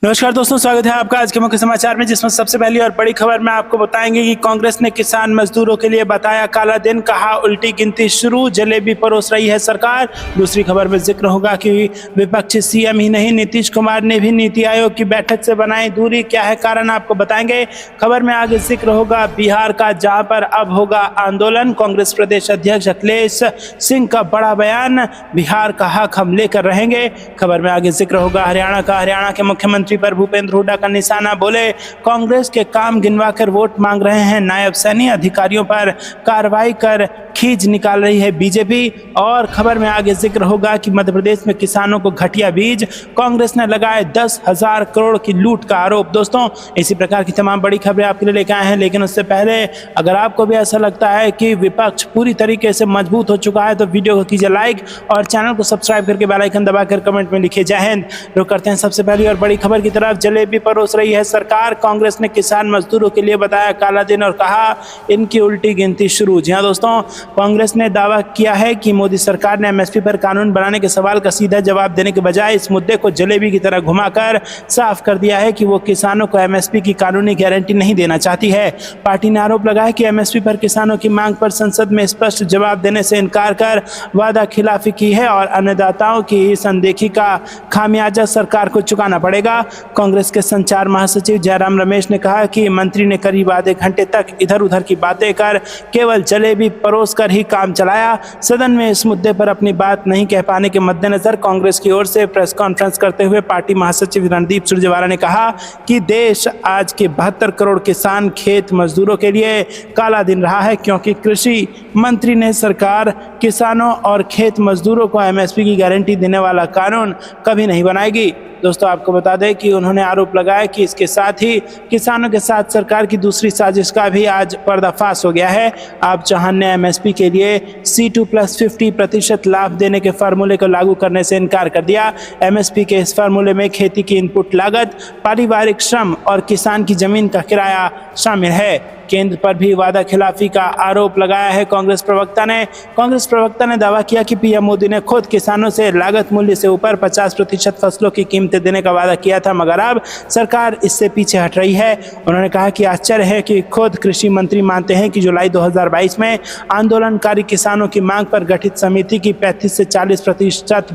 नमस्कार दोस्तों, स्वागत है आपका आज के मुख्य समाचार में, जिसमें सबसे पहली और बड़ी खबर में आपको बताएंगे कि कांग्रेस ने किसान मजदूरों के लिए बताया काला दिन, कहा उल्टी गिनती शुरू, जलेबी परोस रही है सरकार। दूसरी खबर में जिक्र होगा कि विपक्षी सीएम ही नहीं, नीतीश कुमार ने भी नीति आयोग की बैठक से बनाई दूरी, क्या है कारण आपको बताएंगे। खबर में आगे जिक्र होगा बिहार का, जहां पर अब होगा आंदोलन। कांग्रेस प्रदेश अध्यक्ष अखिलेश सिंह का बड़ा बयान, बिहार का हक हम लेकर रहेंगे। खबर में आगे जिक्र होगा हरियाणा का, हरियाणा के मुख्यमंत्री पर भूपेंद्र हुड्डा का निशाना, बोले कांग्रेस के काम गिनवाकर वोट मांग रहे हैं नायब सैनी, अधिकारियों पर कार्रवाई कर खींच निकाल रही है बीजेपी। और खबर में आगे जिक्र होगा कि मध्य प्रदेश में किसानों को घटिया बीज, कांग्रेस ने लगाए 10,000 करोड़ की लूट का आरोप। दोस्तों, इसी प्रकार की तमाम बड़ी खबरें आपके लिए लेकर आए हैं, लेकिन उससे पहले अगर आपको भी ऐसा लगता है कि विपक्ष पूरी तरीके से मजबूत हो चुका है तो वीडियो को कीजिए लाइक और चैनल को सब्सक्राइब करके बेल आइकन दबाकर कमेंट में लिखिए जय हिंद। रुक करते हैं सबसे पहली और बड़ी खबर की तरफ। जलेबी परोस रही है सरकार, कांग्रेस ने किसान मजदूरों के लिए बताया काला दिन और कहा इनकी उल्टी गिनती शुरू। जी हां दोस्तों, कांग्रेस ने दावा किया है कि मोदी सरकार ने एमएसपी पर कानून बनाने के सवाल का सीधा जवाब देने के बजाय इस मुद्दे को जलेबी की तरह घुमाकर साफ कर दिया है कि वो किसानों को एमएसपी की कानूनी गारंटी नहीं देना चाहती है। पार्टी ने आरोप लगाया कि एमएसपी पर किसानों की मांग पर संसद में स्पष्ट जवाब देने से इनकार कर वादा खिलाफी की है और अन्नदाताओं की इस अनदेखी का खामियाजा सरकार को चुकाना पड़ेगा। कांग्रेस के संचार महासचिव जयराम रमेश ने कहा कि मंत्री ने करीब आधे घंटे तक इधर उधर की बातें कर केवल जलेबी परोस कर ही काम चलाया। सदन में इस मुद्दे पर अपनी बात नहीं कह पाने के मद्देनजर कांग्रेस की ओर से प्रेस कॉन्फ्रेंस करते हुए पार्टी महासचिव रणदीप सुरजेवाला ने कहा कि देश आज के 72 करोड़ किसान खेत मजदूरों के लिए काला दिन रहा है, क्योंकि कृषि मंत्री ने सरकार किसानों और खेत मजदूरों को एमएसपी की गारंटी देने वाला कानून कभी नहीं बनाएगी। दोस्तों, आपको बता दें कि उन्होंने आरोप लगाया कि इसके साथ ही किसानों के साथ सरकार की दूसरी साजिश का भी आज पर्दाफाश हो गया है। आप चौहान ने एमएसपी के लिए C2+50% लाभ देने के फार्मूले को लागू करने से इनकार कर दिया। एमएसपी के इस फार्मूले में खेती की इनपुट लागत, पारिवारिक श्रम और किसान की जमीन का किराया शामिल है। केंद्र पर भी वादा खिलाफी का आरोप लगाया है कांग्रेस प्रवक्ता ने दावा किया कि पीएम मोदी ने खुद किसानों से लागत मूल्य से ऊपर 50% फसलों की कीमतें देने का वादा किया था, मगर अब सरकार इससे पीछे हट रही है। उन्होंने कहा कि आश्चर्य है कि खुद कृषि मंत्री मानते हैं कि जुलाई 2022 में आंदोलनकारी किसानों की मांग पर गठित समिति की 35 से 40%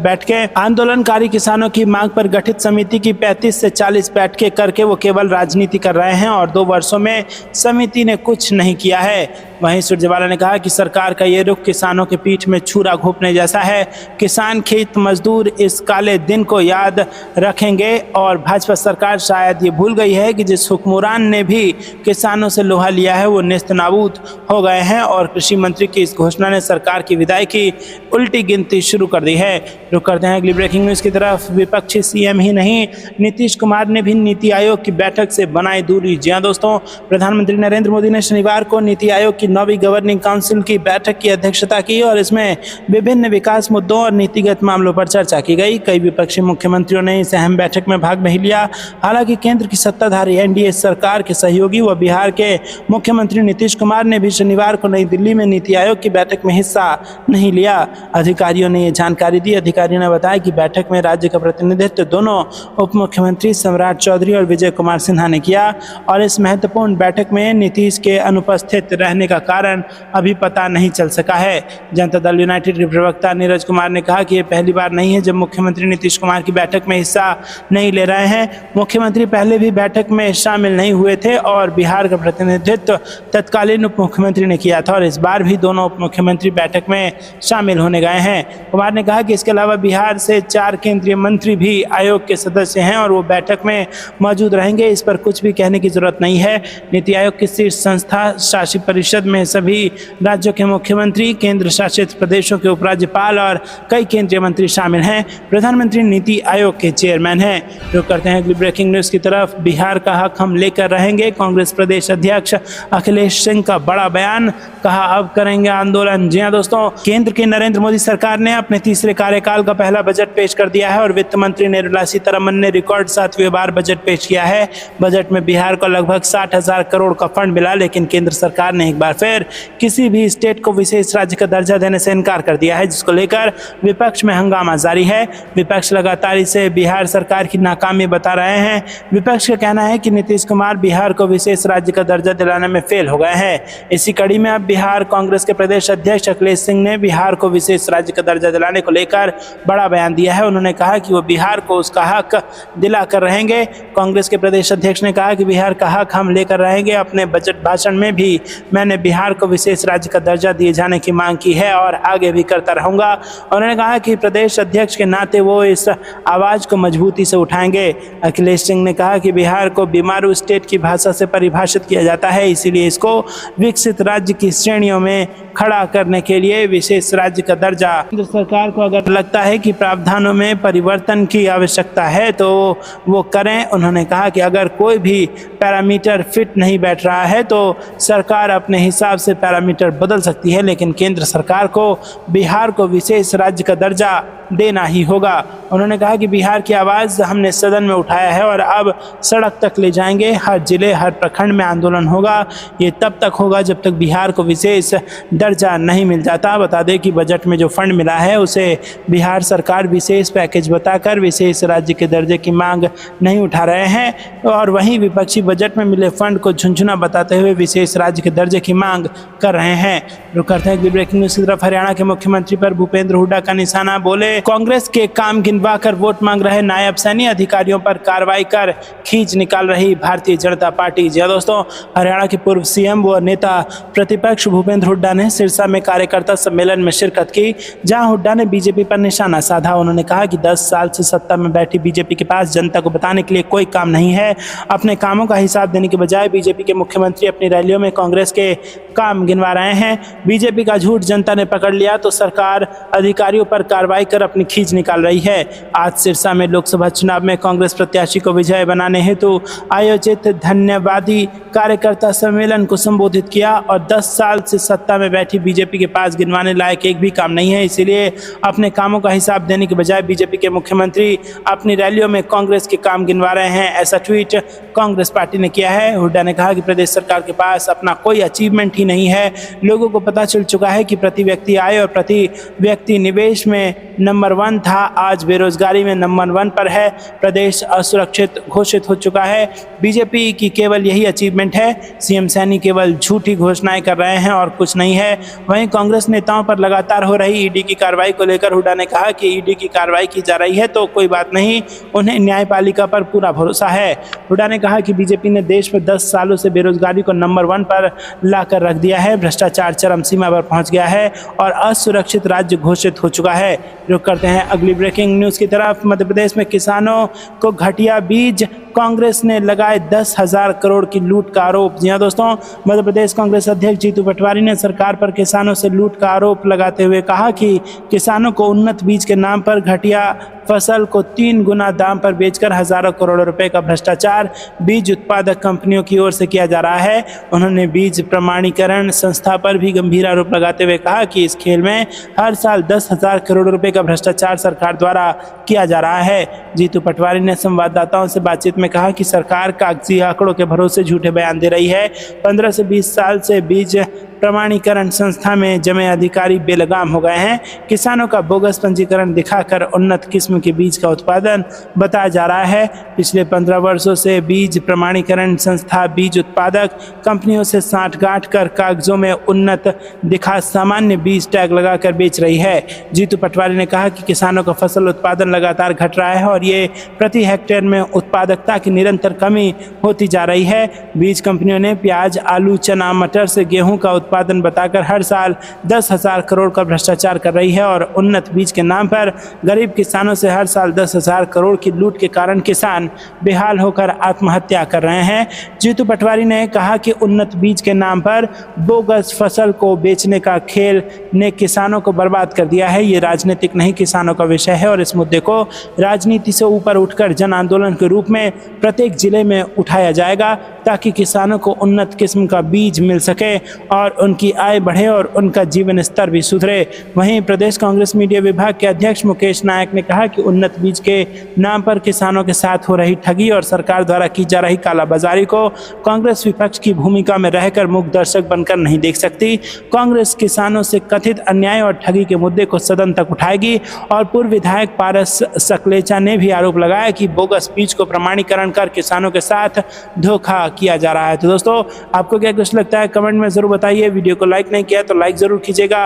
बैठकें करके वो केवल राजनीति कर रहे हैं और 2 वर्षों में समिति ने कुछ नहीं किया है। वहीं सुरजेवाला ने कहा कि सरकार का ये रुख किसानों के पीठ में छुरा घोंपने जैसा है। किसान खेत मजदूर इस काले दिन को याद रखेंगे और भाजपा सरकार शायद ये भूल गई है कि जिस हुक्मरान ने भी किसानों से लोहा लिया है वो नेस्तनाबूद हो गए हैं और कृषि मंत्री की इस घोषणा ने सरकार की विदाई की उल्टी गिनती शुरू कर दी है। रुक करते हैं अगली ब्रेकिंग न्यूज़ की तरफ। विपक्षी सीएम ही नहीं, नीतीश कुमार ने भी नीति आयोग की बैठक से बनाई दूरी। जी हाँ दोस्तों, प्रधानमंत्री नरेंद्र मोदी ने शनिवार को नीति आयोग की 9वीं गवर्निंग काउंसिल की बैठक की अध्यक्षता की और इसमें विभिन्न विकास मुद्दों और नीतिगत मामलों पर चर्चा की गई। कई विपक्षी मुख्यमंत्रियों ने इस अहम बैठक में भाग नहीं लिया। हालांकि केंद्र की सत्ताधारी एनडीए सरकार के सहयोगी व बिहार के मुख्यमंत्री नीतीश कुमार ने भी शनिवार को नई दिल्ली में नीति आयोग की बैठक में हिस्सा नहीं लिया। अधिकारियों ने ये जानकारी दी। अधिकारियों ने बताया कि बैठक में राज्य का प्रतिनिधित्व दोनों उप मुख्यमंत्री सम्राट चौधरी और विजय कुमार सिन्हा ने किया और इस महत्वपूर्ण बैठक में नीतीश के अनुपस्थित रहने का कारण अभी पता नहीं चल सका है। जनता दल यूनाइटेड के प्रवक्ता नीरज कुमार ने कहा कि यह पहली बार नहीं है जब मुख्यमंत्री नीतीश कुमार की बैठक में हिस्सा नहीं ले रहे हैं। मुख्यमंत्री पहले भी बैठक में शामिल नहीं हुए थे और बिहार का प्रतिनिधित्व तत्कालीन उप मुख्यमंत्री ने किया था और इस बार भी दोनों उप मुख्यमंत्री बैठक में शामिल होने गए हैं। कुमार ने कहा कि इसके अलावा बिहार से 4 केंद्रीय मंत्री भी आयोग के सदस्य हैं और वो बैठक में मौजूद रहेंगे। इस पर कुछ भी कहने की जरूरत नहीं है। नीति आयोग की शीर्ष संस्था शासी परिषद में सभी राज्यों के मुख्यमंत्री, केंद्र शासित प्रदेशों के उपराज्यपाल और कई केंद्रीय मंत्री शामिल हैं। प्रधानमंत्री नीति आयोग के चेयरमैन हैं। रुक करते हैं अगली ब्रेकिंग न्यूज़ की तरफ। बिहार का हक हम लेकर रहेंगे, कांग्रेस प्रदेश अध्यक्ष अखिलेश सिंह का बड़ा बयान, कहा अब करेंगे आंदोलन। जी हां दोस्तों, केंद्र की नरेंद्र मोदी सरकार ने अपने तीसरे कार्यकाल का पहला बजट पेश कर दिया है और वित्त मंत्री निर्मला सीतारमण ने रिकॉर्ड 7वीं बार बजट पेश किया है। बजट में बिहार को लगभग 60,000 करोड़ का फंड मिला, लेकिन केंद्र सरकार ने एक बार फिर किसी भी स्टेट को विशेष राज्य का दर्जा देने से इनकार कर दिया है, जिसको लेकर विपक्ष में हंगामा जारी है। विपक्ष लगातार इसे बिहार सरकार की नाकामी बता रहे हैं। विपक्ष का कहना है कि नीतीश कुमार बिहार को विशेष राज्य का दर्जा दिलाने में फेल हो गए हैं। इसी कड़ी में अब बिहार कांग्रेस के प्रदेश अध्यक्ष अखिलेश सिंह ने बिहार को विशेष राज्य का दर्जा दिलाने को लेकर बड़ा बयान दिया है। उन्होंने कहा कि वो बिहार को उसका हक दिला कर रहेंगे। कांग्रेस के प्रदेश अध्यक्ष ने कहा कि बिहार का हक हम लेकर रहेंगे। अपने बजट भाषण में भी मैंने बिहार को विशेष राज्य का दर्जा दिए जाने की मांग की है और आगे भी करता रहूंगा। उन्होंने कहा कि प्रदेश अध्यक्ष के नाते वो इस आवाज को मजबूती से उठाएंगे। अखिलेश सिंह ने कहा कि बिहार को बीमारू स्टेट की भाषा से परिभाषित किया जाता है, इसीलिए इसको विकसित राज्य की श्रेणियों में खड़ा करने के लिए विशेष राज्य का दर्जा। केंद्र सरकार को अगर लगता है कि प्रावधानों में परिवर्तन की आवश्यकता है तो वो करें। उन्होंने कहा कि अगर कोई भी पैरामीटर फिट नहीं बैठ रहा है तो सरकार अपने हिसाब से पैरामीटर बदल सकती है, लेकिन केंद्र सरकार को बिहार को विशेष राज्य का दर्जा देना ही होगा। उन्होंने कहा कि बिहार की आवाज़ हमने सदन में उठाया है और अब सड़क तक ले जाएंगे। हर जिले हर प्रखंड में आंदोलन होगा। ये तब तक होगा जब तक बिहार को विशेष दर्जा नहीं मिल जाता। बता दें कि बजट में जो फंड मिला है उसे बिहार सरकार विशेष पैकेज बताकर विशेष राज्य के दर्जे की मांग नहीं उठा रहे हैं और वहीं विपक्षी बजट में मिले फंड को झुनझुना बताते हुए विशेष राज्य के दर्जे की मांग कर रहे हैं। रुक करते हैं ब्रेकिंग न्यूज़ की तरफ। हरियाणा के मुख्यमंत्री पर भूपेंद्र हुड्डा का निशाना, बोले कांग्रेस के काम गिनवा कर वोट मांग रहे नायब सैनी अधिकारियों पर कार्रवाई कर खींच निकाल रही भारतीय जनता पार्टी। जी दोस्तों, हरियाणा के पूर्व सीएम व नेता प्रतिपक्ष भूपेंद्र हुड्डा ने सिरसा में कार्यकर्ता सम्मेलन में शिरकत की, जहां हुड्डा ने बीजेपी पर निशाना साधा। उन्होंने कहा कि 10 साल से सत्ता में बैठी बीजेपी के पास जनता को बताने के लिए कोई काम नहीं है। अपने कामों का हिसाब देने के बजाय बीजेपी के मुख्यमंत्री अपनी रैलियों में कांग्रेस के काम गिनवा रहे हैं। बीजेपी का झूठ जनता ने पकड़ लिया तो सरकार अधिकारियों पर कार्रवाई कर अपनी खींच निकाल रही है। आज सिरसा में लोकसभा चुनाव में कांग्रेस प्रत्याशी को विजय बनाने हेतु आयोजित धन्यवादी कार्यकर्ता सम्मेलन को संबोधित किया और 10 साल से सत्ता में बैठी बीजेपी के पास गिनवाने लायक एक भी काम नहीं है, इसीलिए अपने कामों का हिसाब देने के बजाय बीजेपी के मुख्यमंत्री अपनी रैलियों में कांग्रेस के काम गिनवा रहे हैं। ऐसा ट्वीट कांग्रेस पार्टी ने किया है। हुड्डा ने कहा कि प्रदेश सरकार के पास अपना कोई अचीवमेंट ही नहीं है। लोगों को पता चल चुका है कि प्रति व्यक्ति आय और प्रति व्यक्ति निवेश में नंबर 1 था, आज बेरोजगारी में नंबर 1 पर है। प्रदेश असुरक्षित घोषित हो चुका है। बीजेपी की केवल यही अचीवमेंट है। सीएम सैनी केवल झूठी घोषणाएं कर रहे हैं और कुछ नहीं है। वहीं कांग्रेस नेताओं पर लगातार हो रही ईडी की कार्रवाई को लेकर हुड्डा ने कहा कि ईडी की कार्रवाई की जा रही है तो कोई बात नहीं, उन्हें न्यायपालिका पर पूरा भरोसा है। हुड्डा ने कहा कि बीजेपी ने देश में 10 सालों से बेरोजगारी को नंबर 1 पर लाकर रख दिया है। भ्रष्टाचार चरम सीमा पर पहुंच गया है और असुरक्षित राज्य घोषित हो चुका है। रुक करते हैं अगली ब्रेकिंग न्यूज़ की तरफ। मध्य प्रदेश में किसानों को घटिया बीज, कांग्रेस ने लगाए 10,000 करोड़ की लूट का आरोप। जी हां दोस्तों, मध्य प्रदेश कांग्रेस अध्यक्ष जीतू पटवारी ने सरकार पर किसानों से लूट का आरोप लगाते हुए कहा कि किसानों को उन्नत बीज के नाम पर घटिया फसल को 3 गुना दाम पर बेचकर हजारों करोड़ रुपए का भ्रष्टाचार बीज उत्पादक कंपनियों की ओर से किया जा रहा है। उन्होंने बीज प्रमाणीकरण संस्था पर भी गंभीर आरोप लगाते हुए कहा कि इस खेल में हर साल 10,000 करोड़ रुपए का भ्रष्टाचार सरकार द्वारा किया जा रहा है। जीतू पटवारी ने संवाददाताओं से बातचीत में कहा कि सरकार कागजी आंकड़ों के भरोसे झूठे बयान दे रही है। 15 से 20 साल से बीज प्रमाणीकरण संस्था में जमे अधिकारी बेलगाम हो गए हैं। किसानों का बोगस पंजीकरण दिखाकर उन्नत किस्म के बीज का उत्पादन बताया जा रहा है। पिछले 15 वर्षों से बीज प्रमाणीकरण संस्था बीज उत्पादक कंपनियों से साठगांठ कर कागजों में उन्नत दिखा सामान्य बीज टैग लगाकर बेच रही है। जीतू पटवारी ने कहा कि किसानों का फसल उत्पादन लगातार घट रहा है और ये प्रति हेक्टेयर में उत्पादकता की निरंतर कमी होती जा रही है। बीज कंपनियों ने प्याज, आलू, चना, मटर से गेहूं का उत्पादन बताकर हर साल 10,000 करोड़ का भ्रष्टाचार कर रही है और उन्नत बीज के नाम पर गरीब किसानों से हर साल 10,000 करोड़ की लूट के कारण किसान बेहाल होकर आत्महत्या कर रहे हैं। जीतू पटवारी ने कहा कि उन्नत बीज के नाम पर बोगस फसल को बेचने का खेल ने किसानों को बर्बाद कर दिया है। ये राजनीतिक नहीं, किसानों का विषय है और इस मुद्दे को राजनीति से ऊपर उठकर जन आंदोलन के रूप में प्रत्येक जिले में उठाया जाएगा ताकि किसानों को उन्नत किस्म का बीज मिल सके और उनकी आय बढ़े और उनका जीवन स्तर भी सुधरे। वहीं प्रदेश कांग्रेस मीडिया विभाग के अध्यक्ष मुकेश नायक ने कहा कि उन्नत बीज के नाम पर किसानों के साथ हो रही ठगी और सरकार द्वारा की जा रही कालाबाजारी को कांग्रेस विपक्ष की भूमिका में रहकर मूक दर्शक बनकर नहीं देख सकती। कांग्रेस किसानों से कथित अन्याय और ठगी के मुद्दे को सदन तक उठाएगी। और पूर्व विधायक पारस सकलेचा ने भी आरोप लगाया कि बोगस बीज को प्रमाणीकरण कर किसानों के साथ धोखा किया जा रहा है। तो दोस्तों, आपको क्या कुछ लगता है कमेंट में जरूर बताइए। वीडियो को लाइक नहीं किया तो लाइक जरूर कीजिएगा।